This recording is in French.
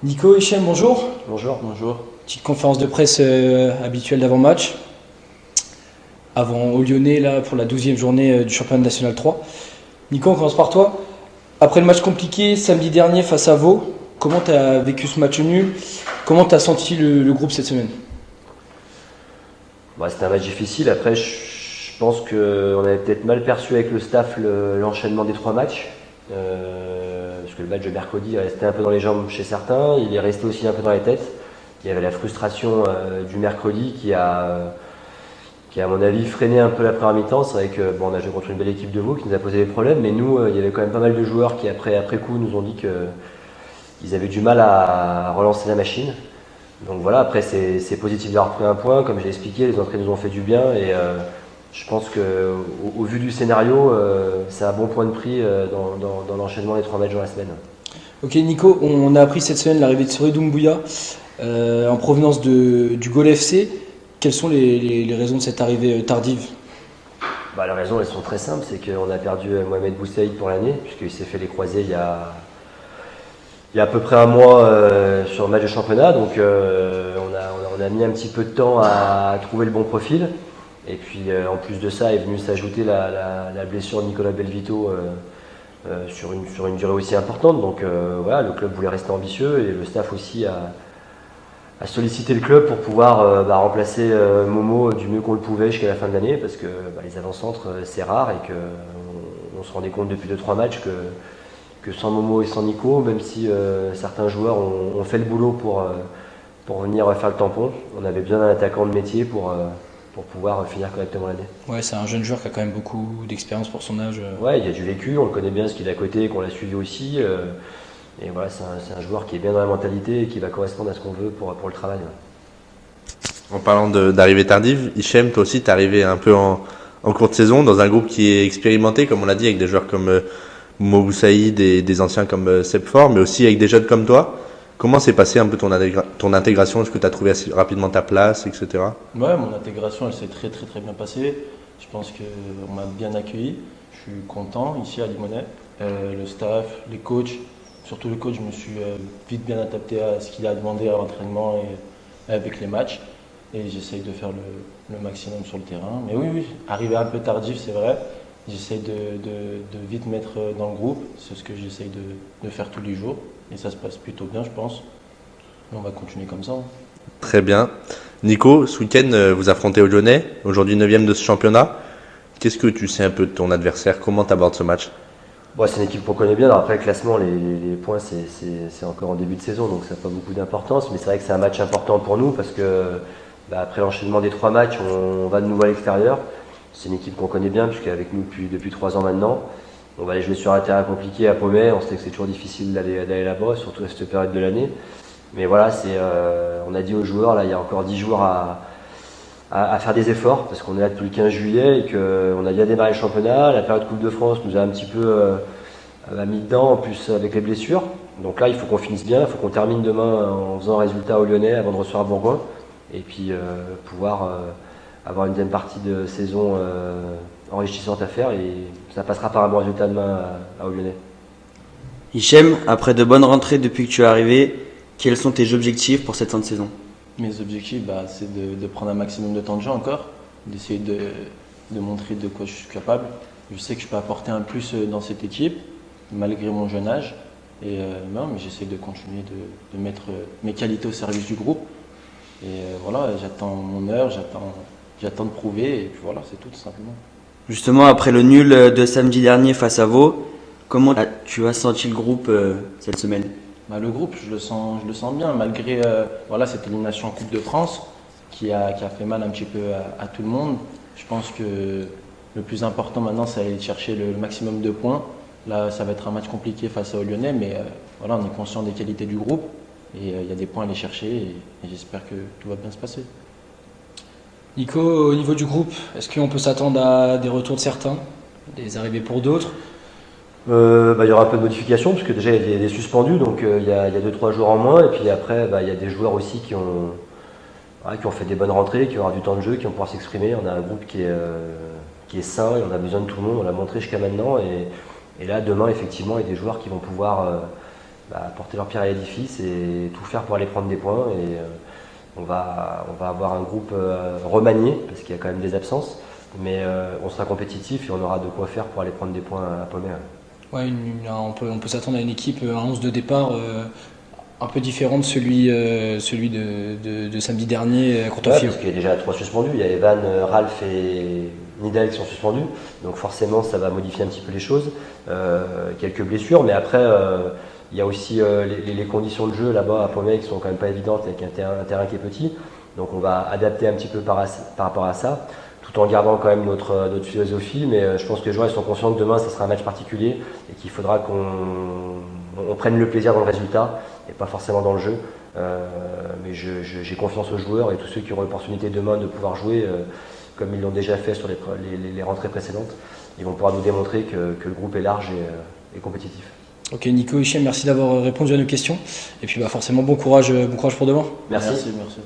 Nico, Hichem, bonjour. Bonjour. Bonjour. Petite conférence de presse habituelle d'avant-match. Avant au Lyonnais là, pour la 12e journée du championnat national 3. Nico, on commence par toi. Après le match compliqué samedi dernier face à Vaud, comment tu as vécu ce match nul? Comment tu as senti le groupe cette semaine? C'était un match difficile. Après, je pense qu'on avait peut-être mal perçu avec le staff l'enchaînement des trois matchs. Parce que le match de mercredi est resté un peu dans les jambes chez certains. Il est resté aussi un peu dans les têtes. Il y avait la frustration du mercredi qui a, à mon avis, freiné un peu la première mi-temps. C'est vrai que on a joué contre une belle équipe de Vaud qui nous a posé des problèmes. Mais nous, il y avait quand même pas mal de joueurs qui, après coup, nous ont dit qu'ils avaient du mal à relancer la machine. Donc voilà, après c'est positif d'avoir pris un point, comme j'ai expliqué, les entrées nous ont fait du bien et je pense qu'au vu du scénario, c'est un bon point de prix dans l'enchaînement des trois matchs dans la semaine. Ok Nico, on a appris cette semaine l'arrivée de Sori Doumbouya en provenance du Gol FC. Quelles sont les raisons de cette arrivée tardive? Les raisons elles sont très simples, c'est qu'on a perdu Mohamed Boussaïd pour l'année, puisqu'il s'est fait les croisés il y a à peu près un mois sur le match de championnat, donc on a mis un petit peu de temps à trouver le bon profil. Et puis en plus de ça est venue s'ajouter la blessure de Nicolas Belvito sur une durée aussi importante. Donc voilà, le club voulait rester ambitieux et le staff aussi a sollicité le club pour pouvoir remplacer Momo du mieux qu'on le pouvait jusqu'à la fin de l'année, parce que les avant-centres c'est rare et qu'on se rendait compte depuis 2-3 matchs que sans Momo et sans Nico, même si certains joueurs ont fait le boulot pour venir faire le tampon, on avait besoin d'un attaquant de métier pour pouvoir finir correctement l'année. Ouais, c'est un jeune joueur qui a quand même beaucoup d'expérience pour son âge. Ouais, il y a du vécu, on le connaît bien ce qu'il est à côté, qu'on l'a suivi aussi. Et voilà, c'est un joueur qui est bien dans la mentalité et qui va correspondre à ce qu'on veut pour le travail. En parlant d'arrivée tardive, Hichem, toi aussi, t'es arrivé un peu en cours de saison dans un groupe qui est expérimenté, comme on l'a dit, avec des joueurs comme Mo Saïd et des anciens comme Seb Faure, mais aussi avec des jeunes comme toi. Comment s'est passé un peu ton intégration? Est-ce que tu as trouvé assez rapidement ta place, etc.? Ouais, mon intégration, elle s'est très très très bien passée. Je pense qu'on m'a bien accueilli. Je suis content ici à Limonest. Le staff, les coachs, surtout le coach, je me suis vite bien adapté à ce qu'il a demandé à l'entraînement et avec les matchs. Et j'essaye de faire le maximum sur le terrain. Mais oui, arrivé un peu tardif, c'est vrai. J'essaye de vite mettre dans le groupe. C'est ce que j'essaye de faire tous les jours. Et ça se passe plutôt bien, je pense. Et on va continuer comme ça. Très bien. Nico, ce week-end, vous affrontez au Lyonnais, aujourd'hui 9e de ce championnat. Qu'est-ce que tu sais un peu de ton adversaire? Comment tu abordes ce match? C'est une équipe qu'on connaît bien. Alors après, le classement, les points, c'est encore en début de saison, donc ça n'a pas beaucoup d'importance. Mais c'est vrai que c'est un match important pour nous parce que après l'enchaînement des trois matchs, on va de nouveau à l'extérieur. C'est une équipe qu'on connaît bien, puisqu'elle est avec nous depuis 3 ans maintenant. On va aller jouer sur un terrain compliqué à Pommet. On sait que c'est toujours difficile d'aller là-bas, surtout à cette période de l'année. Mais voilà, on a dit aux joueurs, là, il y a encore 10 jours à faire des efforts, parce qu'on est là depuis le 15 juillet et qu'on a bien démarré le championnat. La période Coupe de France nous a un petit peu mis dedans, en plus avec les blessures. Donc là, il faut qu'on finisse bien, il faut qu'on termine demain en faisant un résultat au Lyonnais avant de recevoir Bourgoin. Et puis pouvoir avoir une deuxième partie de saison enrichissante à faire. Et ça passera par un bon résultat demain au Lyonnais. Hichem, après de bonnes rentrées depuis que tu es arrivé, quels sont tes objectifs pour cette fin de saison? Mes objectifs, c'est de prendre un maximum de temps de jeu encore, d'essayer de montrer de quoi je suis capable. Je sais que je peux apporter un plus dans cette équipe, malgré mon jeune âge. Et mais j'essaie de continuer de mettre mes qualités au service du groupe. Et voilà, j'attends mon heure, j'attends de prouver. Et puis voilà, c'est tout simplement. Justement, après le nul de samedi dernier face à Vaud, comment tu as senti le groupe cette semaine? Le groupe, je le sens bien, malgré cette élimination en Coupe de France qui a fait mal un petit peu à tout le monde. Je pense que le plus important maintenant, c'est d'aller chercher le maximum de points. Là, ça va être un match compliqué face aux Lyonnais, mais on est conscient des qualités du groupe et il y a des points à aller chercher et j'espère que tout va bien se passer. Nico, au niveau du groupe, est-ce qu'on peut s'attendre à des retours de certains, des arrivées pour d'autres? Il y aura un peu de modification, parce que déjà il y a des suspendus, donc il y a 2-3 jours en moins. Et puis après, il y a des joueurs aussi qui ont fait des bonnes rentrées, qui auront du temps de jeu, qui vont pouvoir s'exprimer. On a un groupe qui est sain et on a besoin de tout le monde, on l'a montré jusqu'à maintenant. Et là, demain, effectivement, il y a des joueurs qui vont pouvoir porter leur pierre à l'édifice et tout faire pour aller prendre des points. Et on va avoir un groupe remanié, parce qu'il y a quand même des absences, mais on sera compétitif et on aura de quoi faire pour aller prendre des points à Pommer. Ouais, on peut s'attendre à une équipe, un 11 de départ un peu différent de celui de samedi dernier contre Ouais, Fio. parce qu'il y a déjà 3 suspendus. Il y a Evan, Ralph et Nidal qui sont suspendus. Donc forcément, ça va modifier un petit peu les choses. Quelques blessures, mais après, il y a aussi les conditions de jeu là-bas à Pommer qui sont quand même pas évidentes avec un terrain qui est petit. Donc on va adapter un petit peu par rapport à ça, tout en gardant quand même notre philosophie. Mais je pense que les joueurs ils sont conscients que demain, ça sera un match particulier et qu'il faudra qu'on prenne le plaisir dans le résultat et pas forcément dans le jeu. Mais j'ai confiance aux joueurs et tous ceux qui auront l'opportunité demain de pouvoir jouer comme ils l'ont déjà fait sur les rentrées précédentes. Ils vont pouvoir nous démontrer que le groupe est large et compétitif. Ok, Nico, Hichem, merci d'avoir répondu à nos questions. Et puis forcément, bon courage pour demain. Merci. Merci.